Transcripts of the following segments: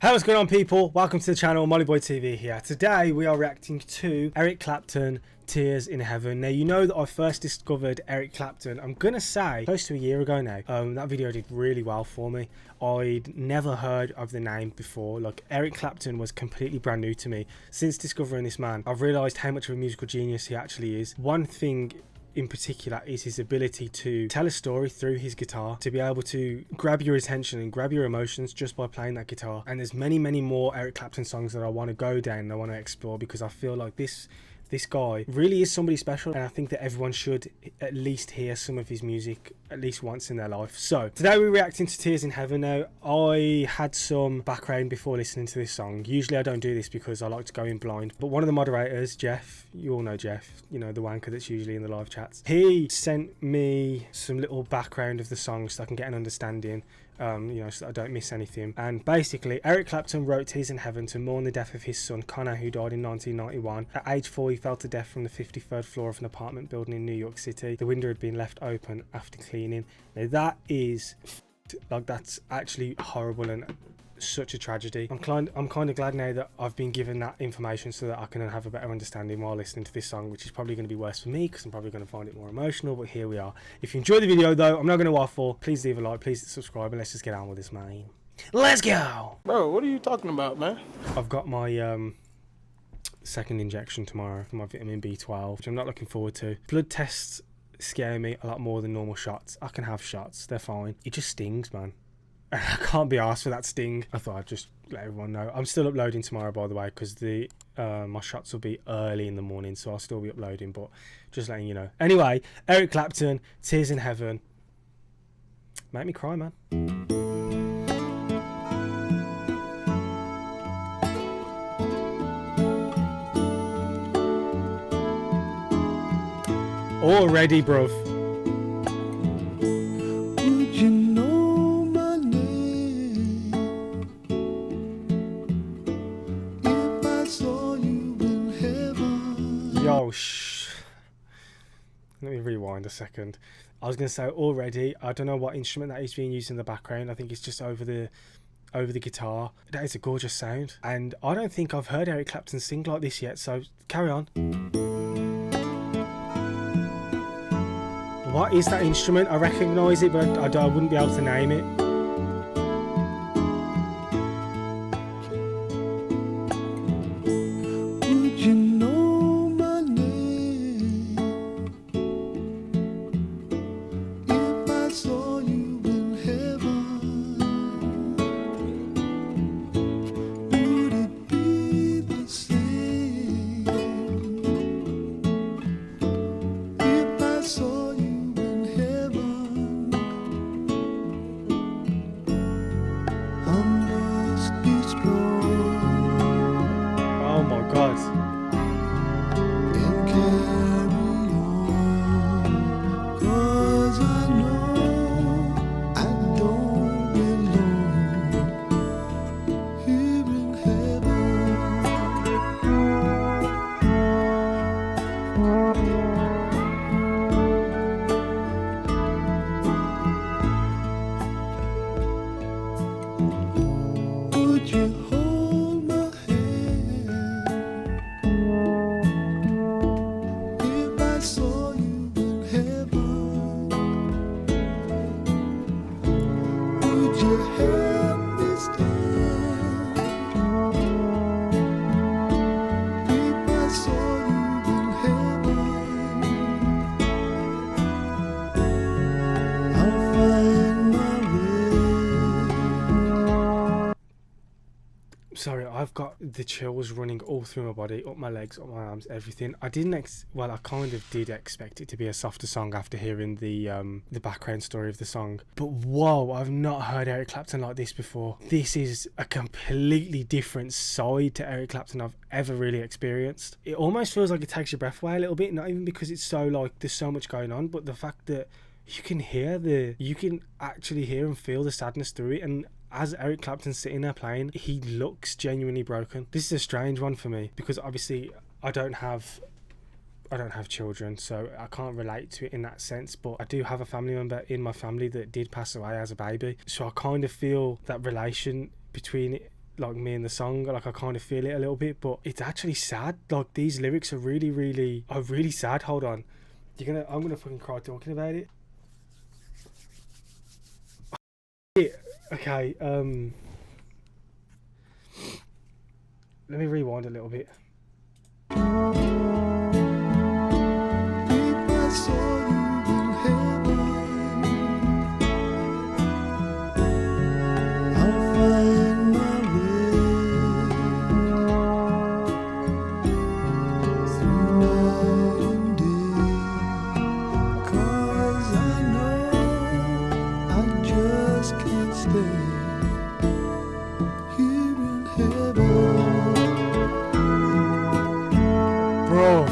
Hey, what's going on, people? Welcome to the channel. Molly Boy TV here. Today we are reacting to Eric Clapton, Tears in Heaven. Now, you know that I first discovered Eric Clapton, I'm gonna say close to a year ago now. That video did really well for me. I'd never heard of the name before. Like, Eric Clapton was completely brand new to me. Since discovering this man, I've realised how much of a musical genius he actually is. One thing in particular is his ability to tell a story through his guitar, to be able to grab your attention and grab your emotions just by playing that guitar. And there's many more Eric Clapton songs that I want to go down and I want to explore, because I feel like this guy really is somebody special, and I think that everyone should at least hear some of his music at least once in their life. So today we're reacting to Tears in Heaven. Now, I had some background before listening to this song. Usually I don't do this because I like to go in blind, but one of the moderators, Jeff, you all know Jeff, you know, the wanker that's usually in the live chats, he sent me some little background of the song so I can get an understanding, you know, so I don't miss anything. And basically, Eric Clapton wrote Tears in Heaven to mourn the death of his son Connor, who died in 1991. At age 4, he fell to death from the 53rd floor of an apartment building in New York City. The window had been left open after cleaning. Now that is like, that's actually horrible and such a tragedy. I'm kind of glad now that I've been given that information so that I can have a better understanding while listening to this song, which is probably going to be worse for me because I'm probably going to find it more emotional, but here we are. If you enjoyed the video though, I'm not going to waffle, please leave a like, please subscribe, and let's just get on with this, man. Let's go! Bro, what are you talking about, man? I've got my second injection tomorrow for my vitamin B12, which I'm not looking forward to. Blood tests scare me a lot more than normal shots. I can have shots, they're fine. It just stings, man. I can't be asked for that sting. I thought I'd just let everyone know. I'm still uploading tomorrow, by the way, because the my shots will be early in the morning, so I'll still be uploading, but just letting you know. Anyway, Eric Clapton, Tears in Heaven. Make me cry, man. Already, bruv. Yo, let me rewind a second. I was going to say already, I don't know what instrument that is being used in the background. I think it's just over the guitar. That is a gorgeous sound, and I don't think I've heard Eric Clapton sing like this yet, so carry on. What is that instrument? I recognise it, but I wouldn't be able to name it. Sorry, I've got the chills running all through my body, up my legs, up my arms, everything. I kind of did expect it to be a softer song after hearing the background story of the song. But whoa, I've not heard Eric Clapton like this before. This is a completely different side to Eric Clapton I've ever really experienced. It almost feels like it takes your breath away a little bit, not even because it's so like there's so much going on, but the fact that you can actually hear and feel the sadness through it. And as Eric Clapton's sitting there playing, he looks genuinely broken. This is a strange one for me because obviously I don't have children, so I can't relate to it in that sense, but I do have a family member in my family that did pass away as a baby, so I kind of feel that relation between like me and the song, like I kind of feel it a little bit, but it's actually sad. Like these lyrics are really sad. Hold on, I'm gonna fucking cry talking about it. Okay, let me rewind a little bit. Bro.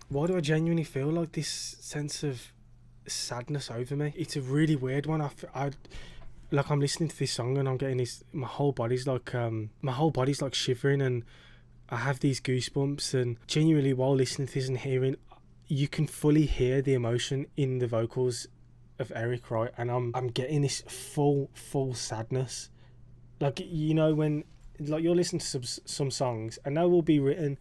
Why do I genuinely feel like this sense of sadness over me? It's a really weird one. Like I'm listening to this song and I'm getting this. My whole body's like shivering, and I have these goosebumps. And genuinely, while listening to this and hearing, you can fully hear the emotion in the vocals of Eric, right? And I'm getting this full sadness. Like, you know, when like you're listening to some songs and they will be written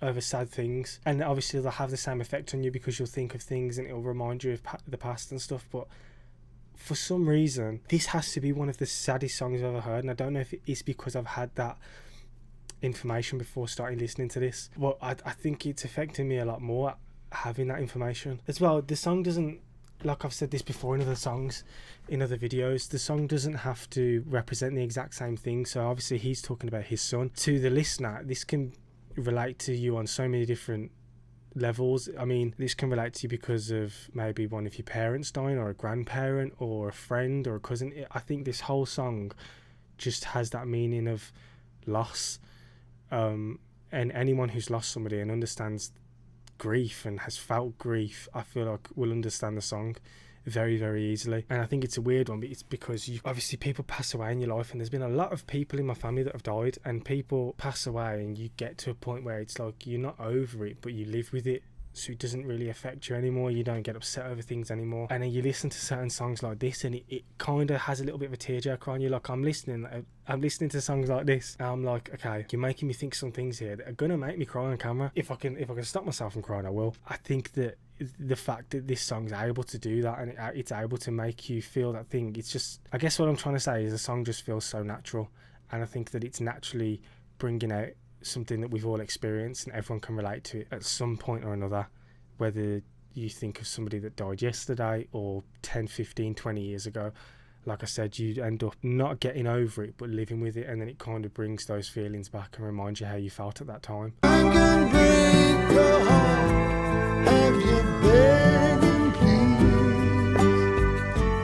over sad things, and obviously they'll have the same effect on you because you'll think of things and it'll remind you of the past and stuff. But for some reason, this has to be one of the saddest songs I've ever heard, and I don't know if it is because I've had that information before starting listening to this, but I think it's affecting me a lot more having that information as well. The song doesn't, like I've said this before in other songs, in other videos, the song doesn't have to represent the exact same thing. So obviously he's talking about his son. To the listener, this can relate to you on so many different levels. I mean, this can relate to you because of maybe one of your parents dying, or a grandparent, or a friend, or a cousin. I think this whole song just has that meaning of loss, and anyone who's lost somebody and understands grief and has felt grief, I feel like will understand the song very easily. And I think it's a weird one, but it's because obviously people pass away in your life, and there's been a lot of people in my family that have died, and people pass away and you get to a point where it's like you're not over it, but you live with it, so it doesn't really affect you anymore. You don't get upset over things anymore. And then you listen to certain songs like this, and it kind of has a little bit of a tearjerker on you. Like I'm listening to songs like this, and I'm like, okay, you're making me think some things here that are gonna make me cry on camera. If I can stop myself from crying, I will. I think that the fact that this song's able to do that, and it's able to make you feel that thing, it's just, I guess what I'm trying to say is the song just feels so natural, and I think that it's naturally bringing out something that we've all experienced and everyone can relate to it at some point or another, whether you think of somebody that died yesterday or 10, 15, 20 years ago. Like I said, you end up not getting over it but living with it, and then it kind of brings those feelings back and reminds you how you felt at that time. I can break your heart. Have you begging, please?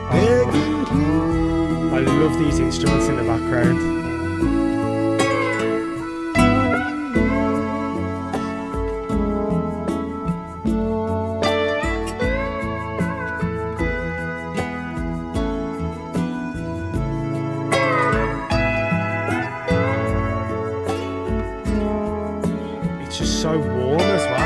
Begging, please. I love these instruments in the background. It's just so warm as well.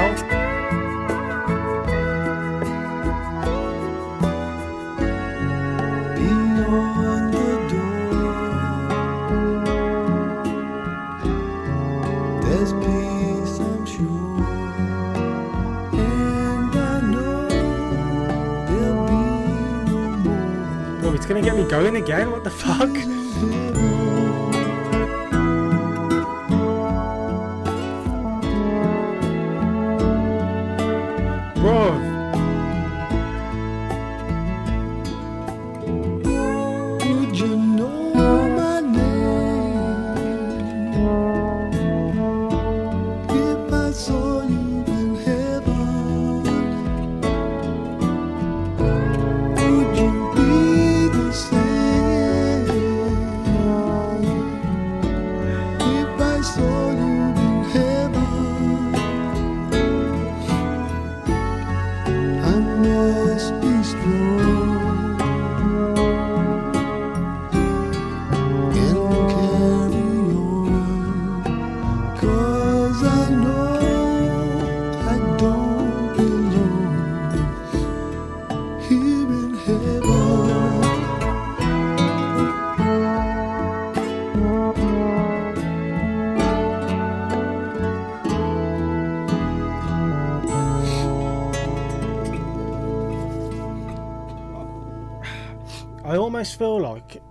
It's gonna get me going again, what the fuck? almost feel like,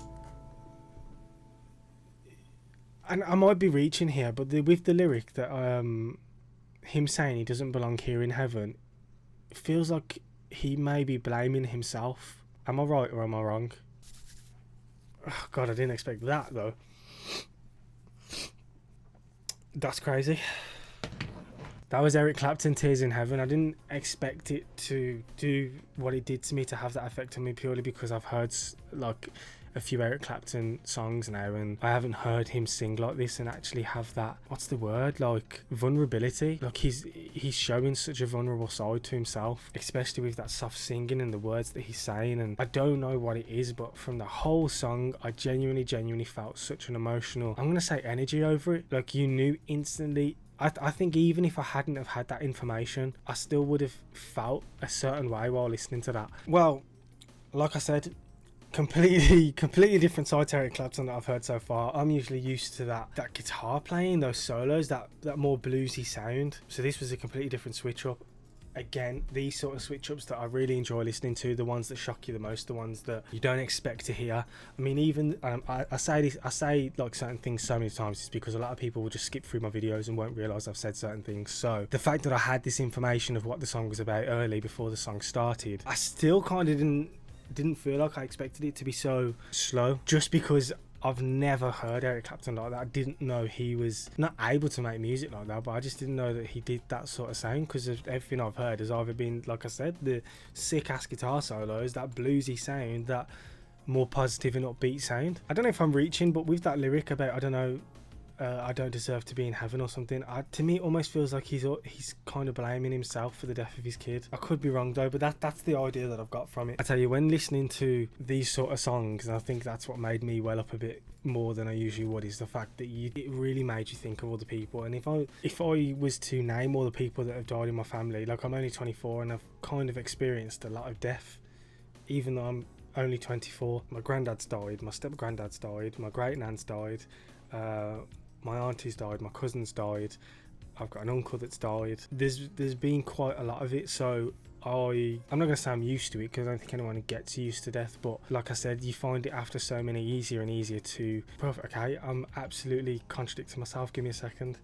and I might be reaching here, but with the lyric that him saying he doesn't belong here in heaven, it feels like he may be blaming himself. Am I right or am I wrong? Oh, God, I didn't expect that though. That's crazy. That was Eric Clapton, Tears in Heaven. I didn't expect it to do what it did to me, to have that effect on me, purely because I've heard like a few Eric Clapton songs now, and I haven't heard him sing like this and actually have that, what's the word, like vulnerability. Like he's showing such a vulnerable side to himself, especially with that soft singing and the words that he's saying. And I don't know what it is, but from the whole song, I genuinely felt such an emotional, I'm gonna say, energy over it. Like you knew instantly. I think even if I hadn't have had that information, I still would have felt a certain way while listening to that. Well, like I said, completely different side to Eric Clapton that I've heard so far. I'm usually used to that guitar playing, those solos, that more bluesy sound. So this was a completely different switch up. Again, these sort of switch ups that I really enjoy listening to, the ones that shock you the most, the ones that you don't expect to hear. I mean, even I say like certain things so many times, it's because a lot of people will just skip through my videos and won't realise I've said certain things. So the fact that I had this information of what the song was about early before the song started, I still kind of didn't feel like I expected it to be so slow, just because I've never heard Eric Clapton like that. I didn't know he was not able to make music like that, but I just didn't know that he did that sort of sound, because of everything I've heard has either been, like I said, the sick ass guitar solos, that bluesy sound, that more positive and upbeat sound. I don't know if I'm reaching, but with that lyric about, I don't know, I don't deserve to be in heaven or something, to me it almost feels like he's kind of blaming himself for the death of his kid. I could be wrong though, but that's the idea that I've got from it. I tell you, when listening to these sort of songs, and I think that's what made me well up a bit more than I usually would, is the fact that it really made you think of all the people. And if I was to name all the people that have died in my family, like I'm only 24 and I've kind of experienced a lot of death, even though I'm only 24. My granddad's died, my step granddad's died, my great nan's died, my auntie's died, my cousin's died, I've got an uncle that's died. There's been quite a lot of it, so I'm not going to say I'm used to it, because I don't think anyone gets used to death, but like I said, you find it after so many easier and easier to... Okay, I'm absolutely contradicting myself, give me a second.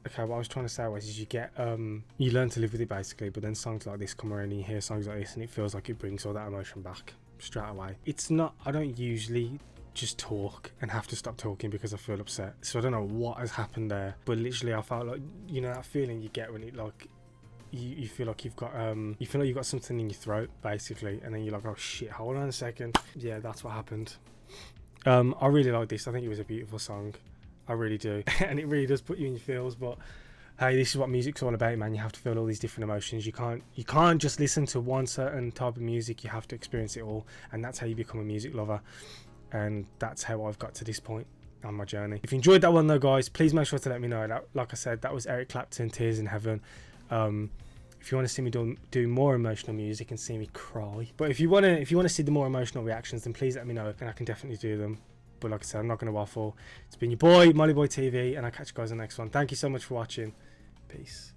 Okay, what I was trying to say was, you get you learn to live with it basically, but then songs like this come around and you hear songs like this and it feels like it brings all that emotion back straight away. It's not, I don't usually just talk and have to stop talking because I feel upset, so I don't know what has happened there, but literally I felt like, you know, that feeling you get when it, like, you feel like you've got something in your throat basically, and then you're like, oh shit, hold on a second. Yeah, that's what happened. I really like this. I think it was a beautiful song, I really do. And it really does put you in your feels. But hey, this is what music's all about, man. You have to feel all these different emotions. You can't just listen to one certain type of music, you have to experience it all, and that's how you become a music lover. And that's how I've got to this point on my journey. If you enjoyed that one though, guys, please make sure to let me know. That, like I said, that was Eric Clapton, Tears in Heaven. If you want to see me do more emotional music and see me cry, but if you want to see the more emotional reactions, then please let me know and I can definitely do them. But like I said, I'm not going to waffle. It's been your boy, Molly Boy TV, and I'll catch you guys in the next one. Thank you so much for watching. Peace.